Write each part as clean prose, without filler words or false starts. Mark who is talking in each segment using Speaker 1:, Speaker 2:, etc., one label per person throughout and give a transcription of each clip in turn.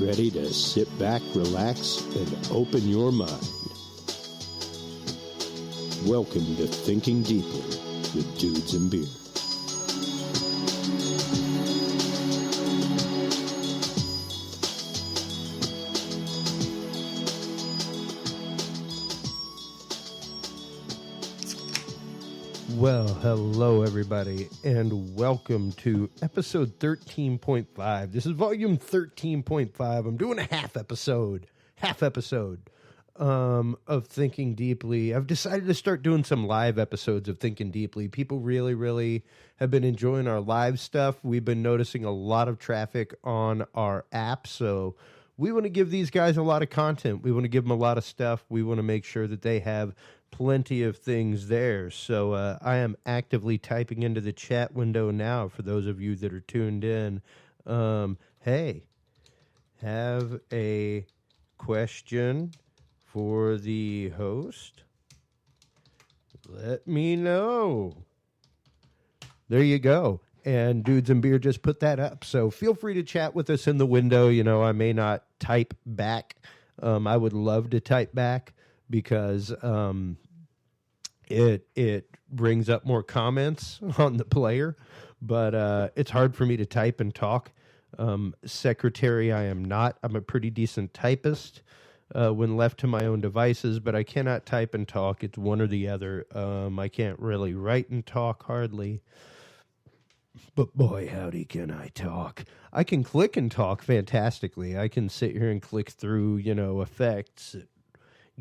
Speaker 1: ready to sit back, relax, and open your mind. Welcome to Thinking Deeply with Dudes and Beer.
Speaker 2: Well, hello everybody, and welcome to episode 13.5. This is volume 13.5. I'm doing a half episode of Thinking Deeply. I've decided to start doing some live episodes of Thinking Deeply. People really have been enjoying our live stuff. We've been noticing a lot of traffic on our app, so we want to give these guys a lot of content. We want to give them a lot of stuff. We want to make sure that they have plenty of things there. So I am actively typing into the chat window now for those of you that are tuned in. Hey, have a question for the host? Let me know. There you go. And Dudes and Beer just put that up. So feel free to chat with us in the window. You know, I may not type back. I would love to type back because it brings up more comments on the player. But it's hard for me to type and talk. Secretary, I am not. I'm a pretty decent typist when left to my own devices, but I cannot type and talk. It's one or the other. I can't really write and talk hardly. But boy, howdy, can I talk. I can click and talk fantastically. I can sit here and click through, effects,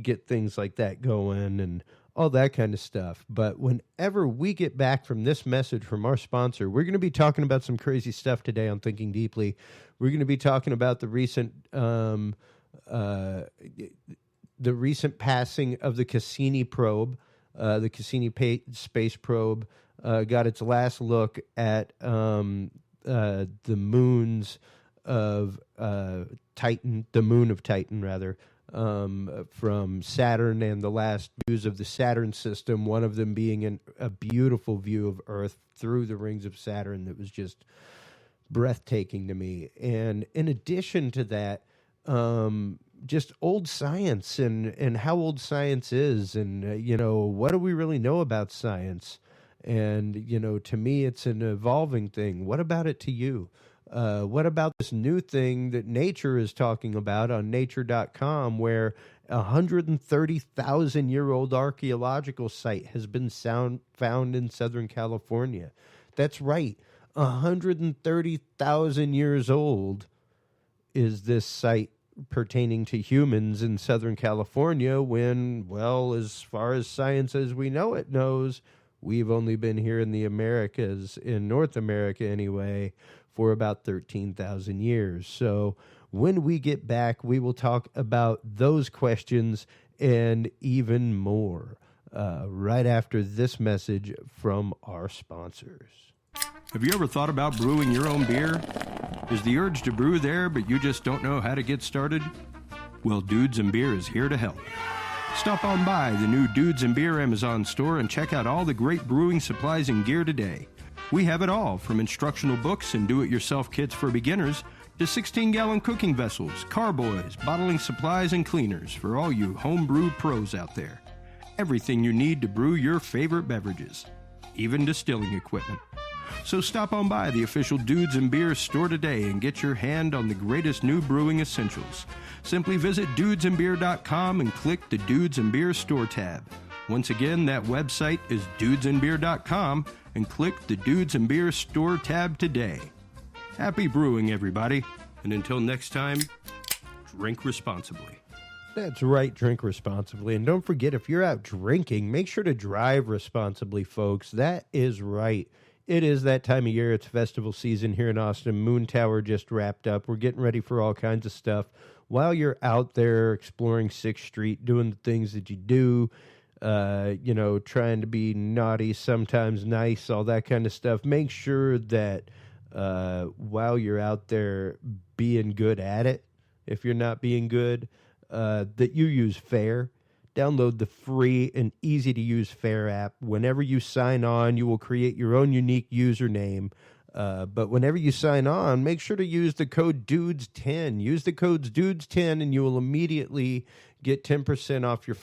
Speaker 2: get things like that going and all that kind of stuff. But whenever we get back from this message from our sponsor, we're going to be talking about some crazy stuff today on Thinking Deeply. We're going to be talking about the recent passing of the Cassini probe, the Cassini space probe. Got its last look at the moons of Titan, the moon of Titan, rather, from Saturn, and the last views of the Saturn System, one of them being a beautiful view of Earth through the rings of Saturn that was just breathtaking to me. And in addition to that, just old science and how old science is, and, what do we really know about science? And, to me, it's an evolving thing. What about it to you? What about this new thing that Nature is talking about on nature.com, where a 130,000-year-old archaeological site has been found in Southern California? That's right. 130,000 years old is this site pertaining to humans in Southern California when, well, as far as science as we know it knows, we've only been here in the Americas, in North America anyway, for about 13,000 years. So when we get back, we will talk about those questions and even more right after this message from our sponsors.
Speaker 3: Have you ever thought about brewing your own beer? Is the urge to brew there, but you just don't know how to get started? Well, Dudes and Beer is here to help. Stop on by the new Dudes and Beer Amazon store and check out all the great brewing supplies and gear today. We have it all, from instructional books and do-it-yourself kits for beginners to 16-gallon cooking vessels, carboys, bottling supplies, and cleaners for all you homebrew pros out there. Everything you need to brew your favorite beverages, even distilling equipment. So stop on by the official Dudes and Beer store today and get your hand on the greatest new brewing essentials. Simply visit dudesandbeer.com and click the Dudes and Beer store tab. Once again, that website is dudesandbeer.com and click the Dudes and Beer store tab today. Happy brewing, everybody. And until next time, drink responsibly.
Speaker 2: That's right, drink responsibly. And don't forget, if you're out drinking, make sure to drive responsibly, folks. That is right. It is that time of year. It's festival season here in Austin. Moon Tower just wrapped up. We're getting ready for all kinds of stuff. While you're out there exploring 6th Street, doing the things that you do, trying to be naughty, sometimes nice, all that kind of stuff, make sure that while you're out there being good at it, if you're not being good, that you use FAIR. Download the free and easy-to-use FAIR app. Whenever you sign on, you will create your own unique username. But whenever you sign on, make sure to use the code DUDES10. Use the codes DUDES10, and you will immediately get 10% off your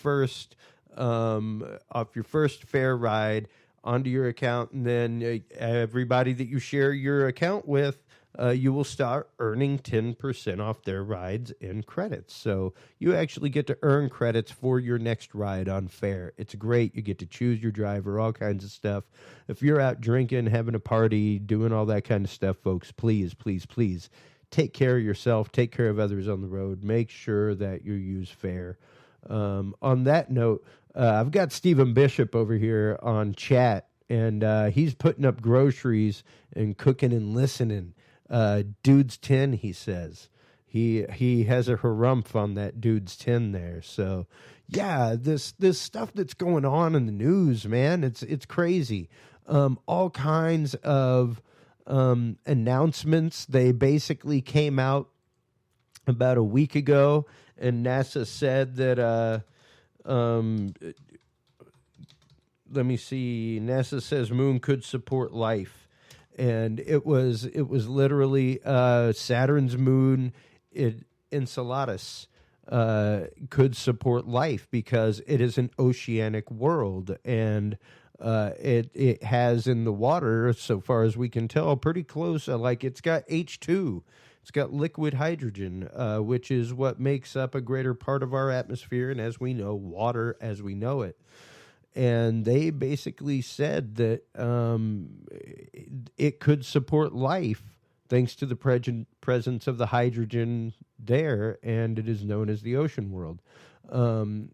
Speaker 2: first fair ride onto your account. And then everybody that you share your account with, you will start earning 10% off their rides in credits. So you actually get to earn credits for your next ride on fair. It's great. You get to choose your driver, all kinds of stuff. If you're out drinking, having a party, doing all that kind of stuff, folks, please, please, please take care of yourself. Take care of others on the road. Make sure that you use fair. On that note, I've got Stephen Bishop over here on chat, and he's putting up groceries and cooking and listening. Dude's 10, he says. He has a harumph on that Dude's 10 there. So yeah, this stuff that's going on in the news, man, it's crazy. All kinds of announcements. They basically came out about a week ago, and NASA said that let me see. NASA says moon could support life. And it was literally Saturn's moon, Enceladus, could support life because it is an oceanic world, and it has in the water, so far as we can tell, pretty close. Like it's got H2, it's got liquid hydrogen, which is what makes up a greater part of our atmosphere, and as we know, water as we know it. And they basically said that it could support life thanks to the presence of the hydrogen there, and it is known as the ocean world. And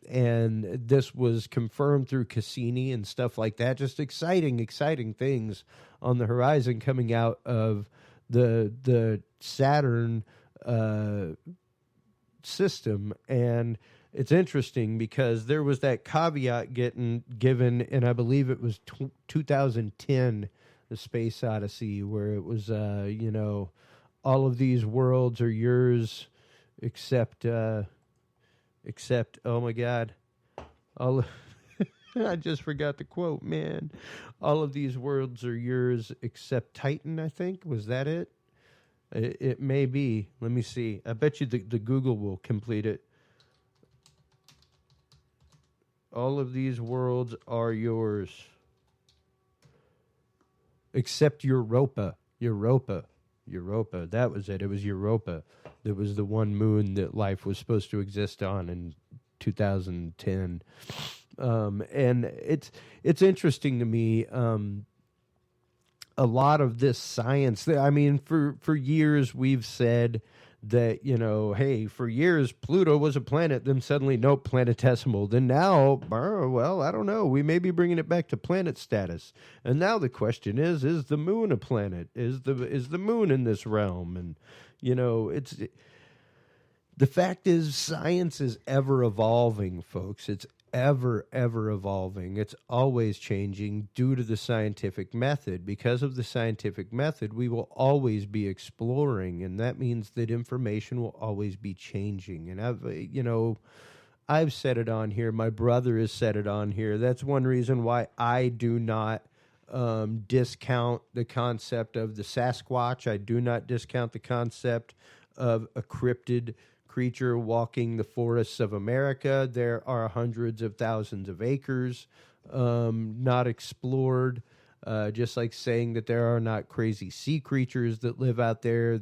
Speaker 2: this was confirmed through Cassini and stuff like that. Just exciting things on the horizon coming out of the Saturn system. And it's interesting because there was that caveat given, and I believe it was 2010, the Space Odyssey, where it was, all of these worlds are yours, except oh my God, I just forgot the quote, man. All of these worlds are yours except Titan, I think. Was that it? It may be. Let me see. I bet you the Google will complete it. All of these worlds are yours. Except Europa. Europa. That was it. It was Europa. That was the one moon that life was supposed to exist on in 2010. And it's interesting to me. A lot of this science, I mean, for years we've said that, hey, for years Pluto was a planet, then suddenly, nope, planetesimal. Then now, well, I don't know, we may be bringing it back to planet status. And now the question is the moon a planet? Is the moon in this realm? And, the fact is science is ever evolving, folks. It's ever evolving. It's always changing due to the scientific method. Because of the scientific method, we will always be exploring, and that means that information will always be changing. And I've said it on here. My brother has said it on here. That's one reason why I do not discount the concept of the Sasquatch. I do not discount the concept of a cryptid creature walking the forests of America. There are hundreds of thousands of acres not explored, just like saying that there are not crazy sea creatures that live out there.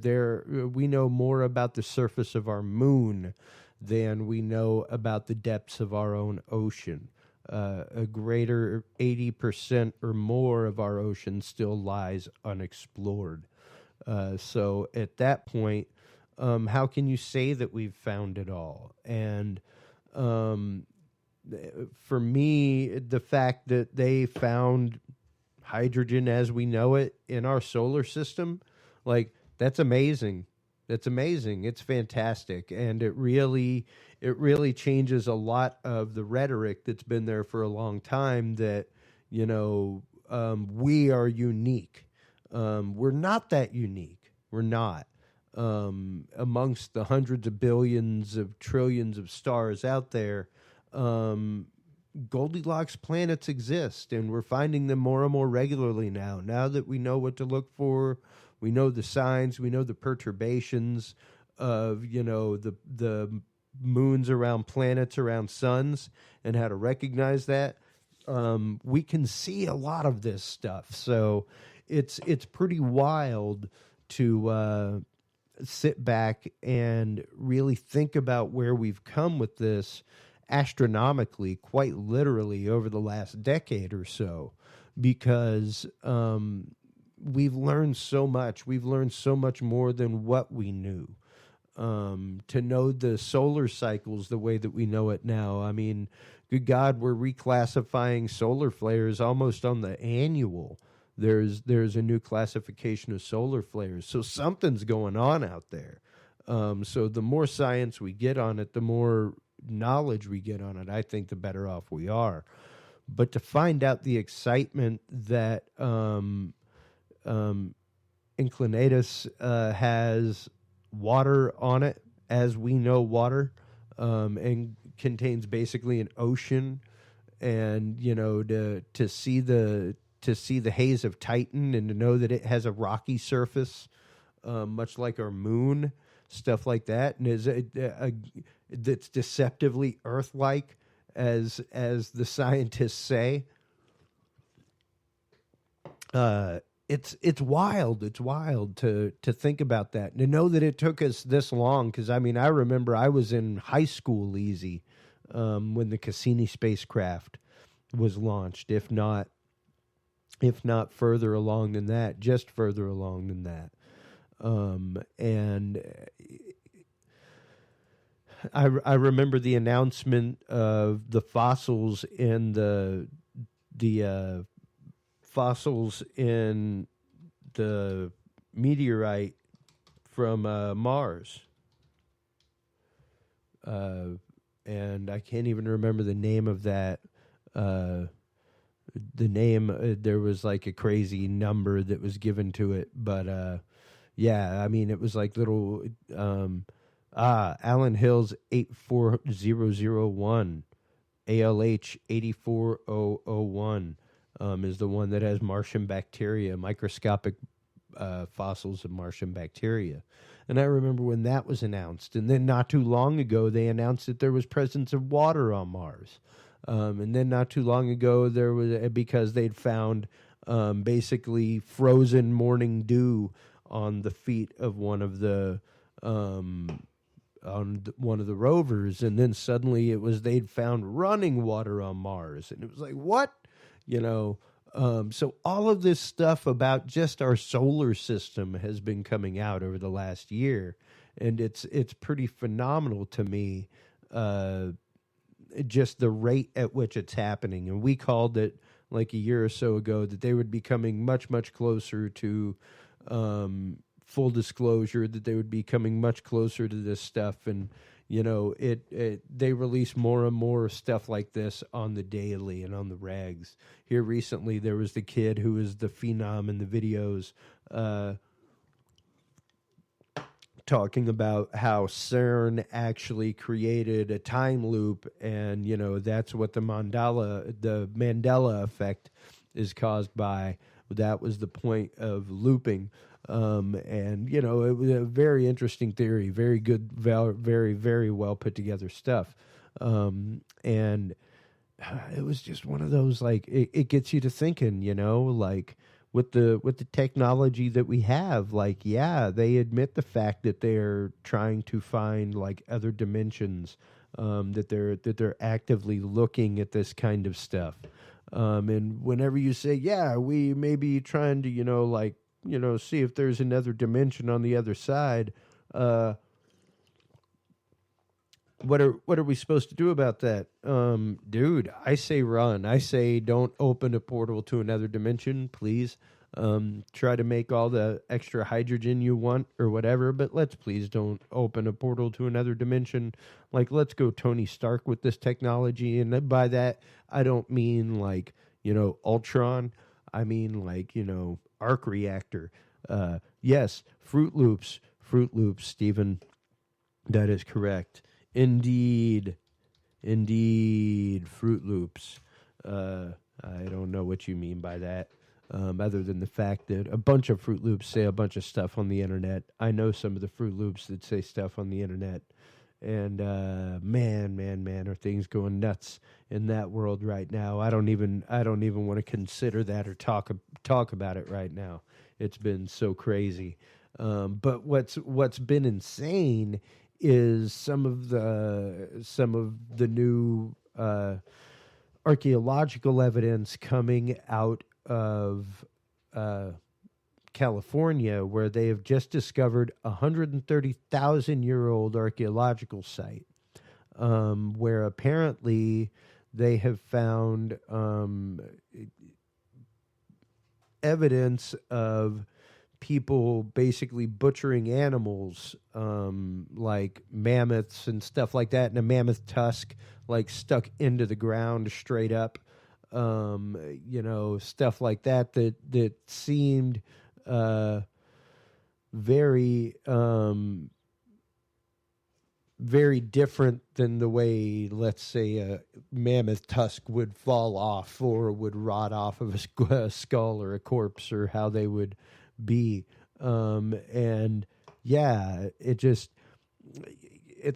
Speaker 2: We know more about the surface of our moon than we know about the depths of our own ocean. A greater 80% or more of our ocean still lies unexplored. So at that point, how can you say that we've found it all? And for me, the fact that they found hydrogen as we know it in our solar system, like, that's amazing. That's amazing. It's fantastic. And it really changes a lot of the rhetoric that's been there for a long time that, we are unique. We're not that unique. We're not. Amongst the hundreds of billions of trillions of stars out there, Goldilocks planets exist, and we're finding them more and more regularly now. Now that we know what to look for, we know the signs, we know the perturbations of, the moons around planets, around suns, and how to recognize that. We can see a lot of this stuff. So it's pretty wild to sit back and really think about where we've come with this astronomically, quite literally, over the last decade or so, because we've learned so much. We've learned so much more than what we knew. To know the solar cycles the way that we know it now. I mean, good God, we're reclassifying solar flares almost on the annual. There's a new classification of solar flares. So something's going on out there. So the more science we get on it, the more knowledge we get on it, I think the better off we are. But to find out the excitement that Inclinatus has water on it, as we know water, and contains basically an ocean, and to see the haze of Titan, and to know that it has a rocky surface, much like our moon, stuff like that, and is that's deceptively Earth-like, as the scientists say. It's wild. It's wild to think about that, and to know that it took us this long. Because I mean, I remember I was in high school, easy, when the Cassini spacecraft was launched. If not further along than that, just further along than that. And I remember the announcement of the fossils in the fossils in the meteorite from Mars. And I can't even remember the name of that. The name, there was like a crazy number that was given to it. But yeah, I mean, it was like little... Allen Hills 84001, ALH 84001 is the one that has Martian bacteria, microscopic fossils of Martian bacteria. And I remember when that was announced. And then not too long ago, they announced that there was presence of water on Mars. And then not too long ago, there was, because they'd found basically frozen morning dew on the feet of one of the rovers, and then suddenly it was they'd found running water on Mars, and it was like, what? So all of this stuff about just our solar system has been coming out over the last year, and it's pretty phenomenal to me, just the rate at which it's happening. And we called it like a year or so ago that they would be coming much, much closer to full disclosure, that they would be coming much closer to this stuff. And they release more and more stuff like this on the daily and on the regs. Here recently there was the kid who was the phenom in the videos, talking about how CERN actually created a time loop, and that's what the Mandela effect is caused by. That was the point of looping. And it was a very interesting theory, very good, very, very well put together stuff. And it was just one of those, like, it gets you to thinking, like with the technology that we have, like, yeah, they admit the fact that they're trying to find like other dimensions, that they're actively looking at this kind of stuff. And whenever you say, yeah, we may be trying to, see if there's another dimension on the other side. What are we supposed to do about that? Dude, I say run. I say don't open a portal to another dimension, please. Try to make all the extra hydrogen you want or whatever, but let's please don't open a portal to another dimension. Like, let's go Tony Stark with this technology. And by that, I don't mean like, Ultron. I mean like, arc reactor. Yes, Fruit Loops, Stephen. That is correct. Indeed. Indeed, Fruit Loops. I don't know what you mean by that, other than the fact that a bunch of Fruit Loops say a bunch of stuff on the internet. I know some of the Fruit Loops that say stuff on the internet, and man, are things going nuts in that world right now. I don't even want to consider that or talk about it right now. It's been so crazy. But what's been insane is some of the new archaeological evidence coming out of California, where they have just discovered a 130,000-year-old archaeological site, where apparently they have found evidence of people basically butchering animals, like mammoths and stuff like that, and a mammoth tusk like stuck into the ground straight up, stuff like that seemed very very different than the way, let's say, a mammoth tusk would fall off or would rot off of a skull or a corpse, or how they would be. And yeah, it's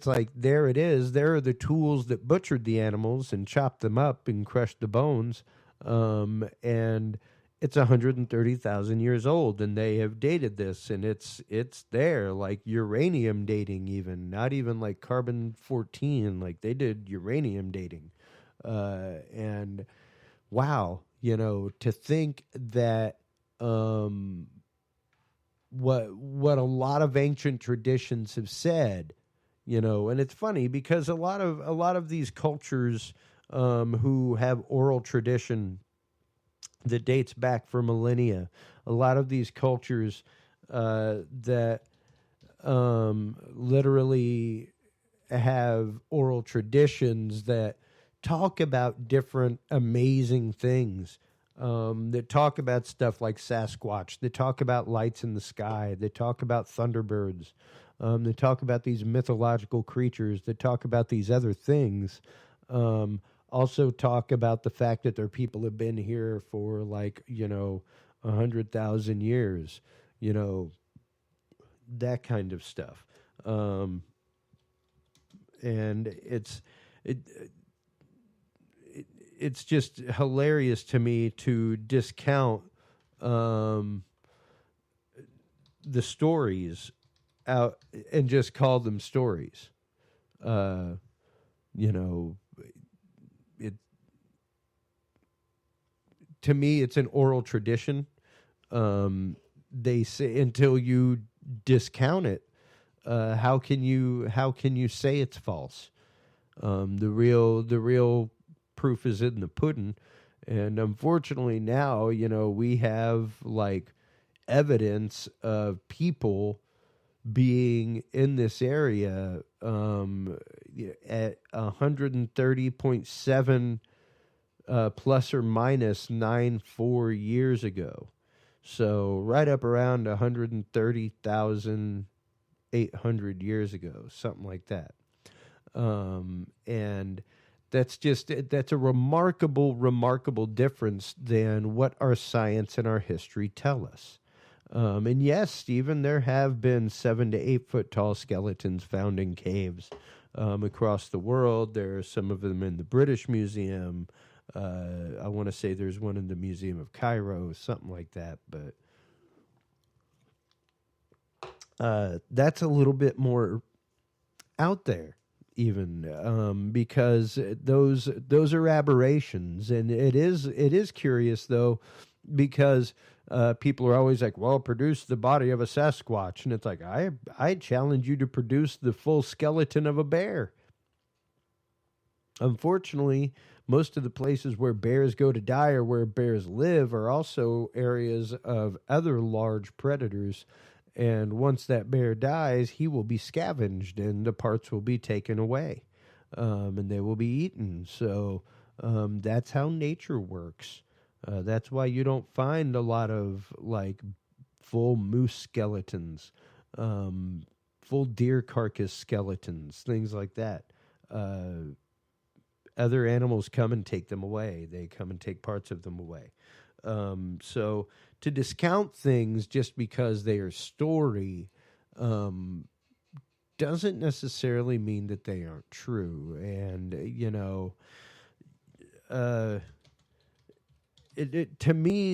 Speaker 2: like, there it is. There are the tools that butchered the animals and chopped them up and crushed the bones. And it's 130,000 years old, and they have dated this, and it's there, like uranium dating, even not even like carbon-14, like they did uranium dating. And wow, to think that what a lot of ancient traditions have said, and it's funny because a lot of these cultures who have oral tradition that dates back for millennia, a lot of these cultures that literally have oral traditions that talk about different amazing things, that talk about stuff like Sasquatch, that talk about lights in the sky, that talk about thunderbirds, that talk about these mythological creatures, that talk about these other things. Also talk about the fact that their people have been here for 100,000 years, that kind of stuff. And it's just hilarious to me to discount the stories out and just call them stories. To me, it's an oral tradition. They say, until you discount it, how can you say it's false? The real proof is in the pudding, and unfortunately now, we have like evidence of people being in this area at 130.7 plus or minus 94 years ago. So right up around 130,800 years ago, something like that. And that's a remarkable difference than what our science and our history tell us. And yes, Stephen, there have been 7 to 8 foot tall skeletons found in caves across the world. There are some of them in the British Museum. I want to say there's one in the Museum of Cairo, something like that. But that's a little bit more out there, even because those are aberrations, and it is curious though, because people are always like, well, produce the body of a Sasquatch, and it's like, I challenge you to produce the full skeleton of a bear. Unfortunately, most of the places where bears go to die or where bears live are also areas of other large predators. And once that bear dies, he will be scavenged and the parts will be taken away, and they will be eaten. So that's how nature works. That's why you don't find a lot of like full moose skeletons, full deer carcass skeletons, things like that. other animals come and take them away. They come and take parts of them away. So to discount things just because they are story doesn't necessarily mean that they aren't true. And, to me,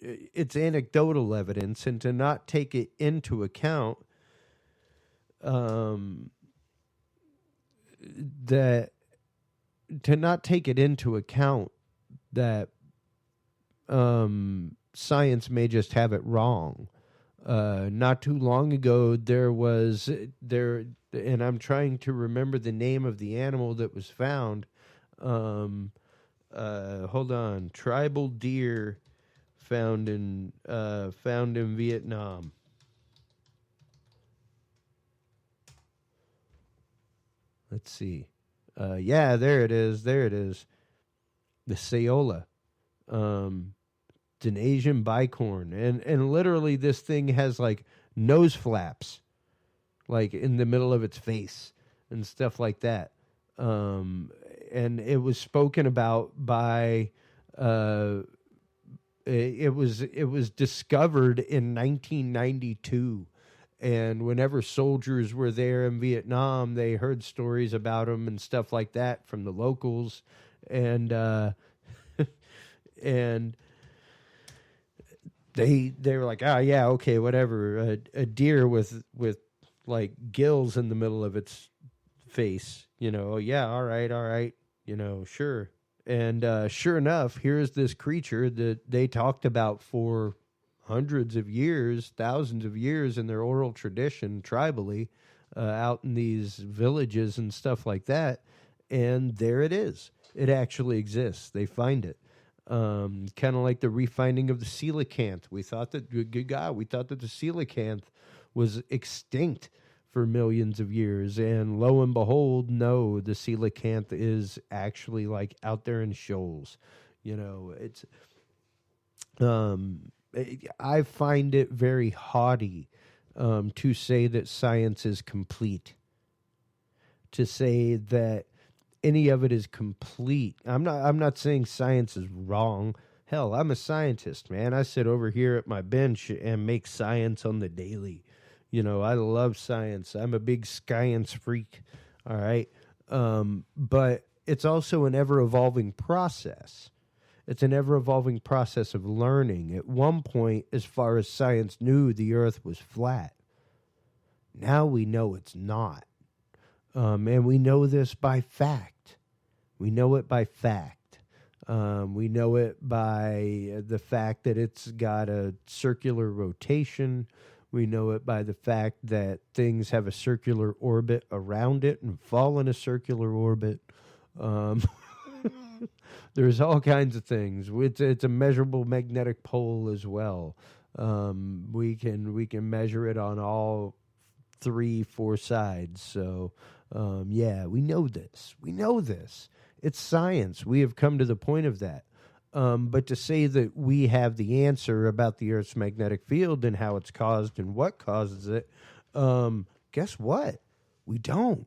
Speaker 2: it's anecdotal evidence, and to not take it into account that science may just have it wrong. Not too long ago, and I'm trying to remember the name of the animal that was found. Hold on, tribal deer found in Vietnam. Let's see. Yeah, there it is. The Sayola. It's an Asian bicorn. And literally this thing has like nose flaps like in the middle of its face and stuff like that. And it was spoken about by it was discovered in 1992. And whenever soldiers were there in Vietnam, they heard stories about them and stuff like that from the locals. And and they were like, oh, yeah, okay, whatever. A deer with like gills in the middle of its face, oh, yeah, all right, sure. And sure enough, here's this creature that they talked about for hundreds of years, thousands of years in their oral tradition, tribally, out in these villages and stuff like that. And there it is. It actually exists. They find it. Kind of like the refinding of the coelacanth. We thought that the coelacanth was extinct for millions of years. And lo and behold, no, the coelacanth is actually like out there in shoals. It's... I find it very haughty to say that science is complete. To say that any of it is complete. I'm not saying science is wrong. Hell, I'm a scientist, man. I sit over here at my bench and make science on the daily. I love science. I'm a big science freak. All right. But it's also an ever-evolving process. It's an ever-evolving process of learning. At one point, as far as science knew, the Earth was flat. Now we know it's not. And we know this by fact. We know it by fact. We know it by the fact that it's got a circular rotation. We know it by the fact that things have a circular orbit around it and fall in a circular orbit. There's all kinds of things. It's a measurable magnetic pole as well. We can measure it on all 3-4 sides. So, yeah, we know this. We know this. It's science. We have come to the point of that. But to say that we have the answer about the Earth's magnetic field and how it's caused and what causes it, guess what? We don't.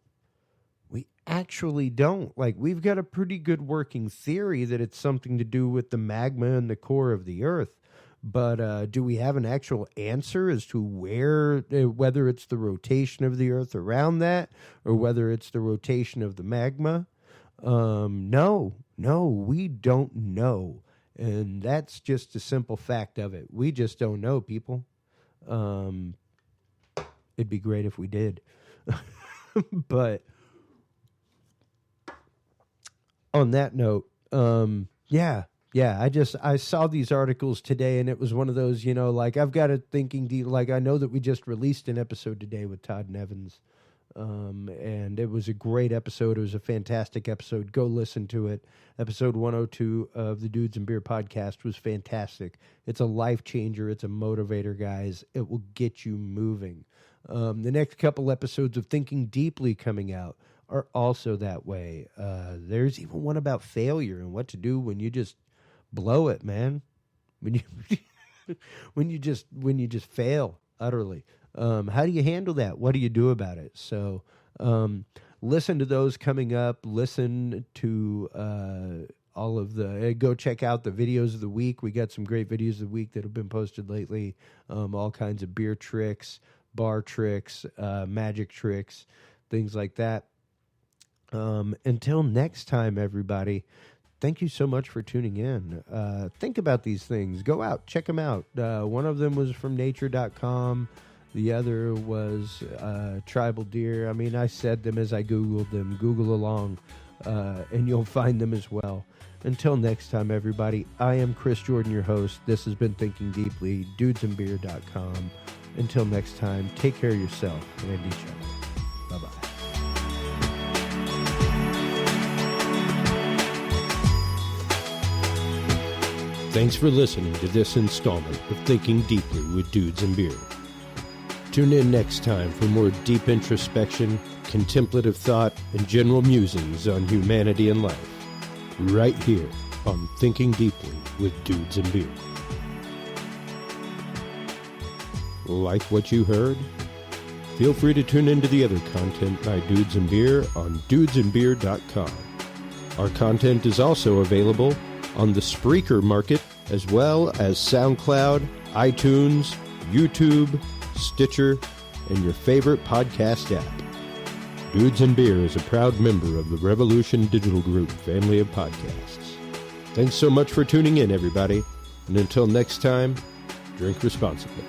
Speaker 2: We actually don't. Like, we've got a pretty good working theory that it's something to do with the magma in the core of the Earth. But do we have an actual answer as to whether it's the rotation of the Earth around that or whether it's the rotation of the magma? No, we don't know. And that's just a simple fact of it. We just don't know, people. It'd be great if we did. But on that note, yeah, I saw these articles today, and it was one of those, like, I've got a thinking deep, like, I know that we just released an episode today with Todd and Evans, and it was a great episode. It was a fantastic episode. Go listen to it. Episode 102 of the Dudes and Beer podcast was fantastic. It's a life changer. It's a motivator, guys. It will get you moving. The next couple episodes of Thinking Deeply coming out are also that way. There's even one about failure and what to do when you just blow it, man. When you just fail utterly. How do you handle that? What do you do about it? So listen to those coming up. Listen to all of the, go check out the videos of the week. We got some great videos of the week that have been posted lately. All kinds of beer tricks, bar tricks, magic tricks, things like that. Until next time, everybody, thank you so much for tuning in. Think about these things. Go out, check them out. One of them was from nature.com. The other was Tribal Deer. I mean, I said them as I Googled them. Google along, and you'll find them as well. Until next time, everybody, I am Chris Jordan, your host. This has been Thinking Deeply, dudesandbeer.com. Until next time, take care of yourself and each other. Bye-bye.
Speaker 1: Thanks for listening to this installment of Thinking Deeply with Dudes and Beer. Tune in next time for more deep introspection, contemplative thought, and general musings on humanity and life. Right here on Thinking Deeply with Dudes and Beer. Like what you heard? Feel free to tune into the other content by Dudes and Beer on dudesandbeer.com. Our content is also available on the Spreaker market, as well as SoundCloud, iTunes, YouTube, Stitcher, and your favorite podcast app. Dudes and Beer is a proud member of the Revolution Digital Group family of podcasts. Thanks so much for tuning in, everybody. And until next time, drink responsibly.